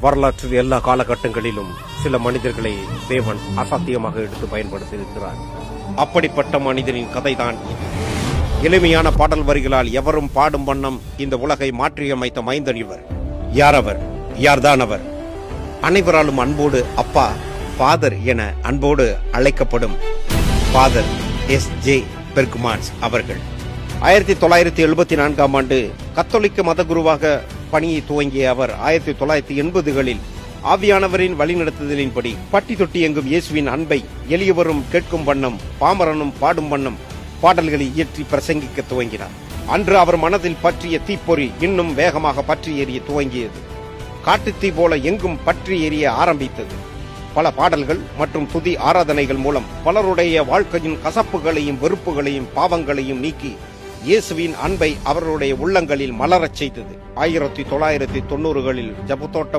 வரலாற்றில் எல்லா காலகட்டங்களிலும் சில மனிதர்களை தேவன் அசாத்தியமாக எடுத்து பயன்படுத்தியிருக்கிறார். அப்படிப்பட்ட மனிதனின் கதைதான் இது. எளிமையான பாடல் வரிகளால் எவரும் பாடும் வண்ணம் இந்த உலகை மாற்றியமைத்த மைந்தன் இவர். யார் அவர்? யார்தான் அவர்? அனைவராலும் அன்போடு அப்பா, ஃபாதர் என அன்போடு அழைக்கப்படும் ஃபாதர் S.J. பெர்க்மான்ஸ் அவர்கள் 1974ஆம் ஆண்டு கத்தோலிக்க மத குருவாக பணியை துவங்கிய அவர் 1980களில் ஆவியானவரின் வழிநடத்துதலின்படி பட்டி தொட்டி எங்கும் இயேசுவின் அன்பை எளியவரும் கேட்கும் வண்ணம், பாமரனும் பாடும் வண்ணம் பாடல்களை இயற்றி பிரசங்கிக்க துவங்கினார். அன்று அவர் மனதில் பற்றிய தீப்பொறி இன்னும் வேகமாக பற்றி எரிய துவங்கியது. காட்டுத்தீ போல எங்கும் பற்றி எரிய ஆரம்பித்தது. பல பாடல்கள் மற்றும் துதி ஆராதனைகள் மூலம் பலருடைய வாழ்க்கையின் கசப்புகளையும் வெறுப்புகளையும் பாவங்களையும் நீக்கி இயேசுவின் அன்பை அவர்களுடைய உள்ளங்களில் மலரச் செய்தது. 1990களில் ஜெபத்தோட்டம்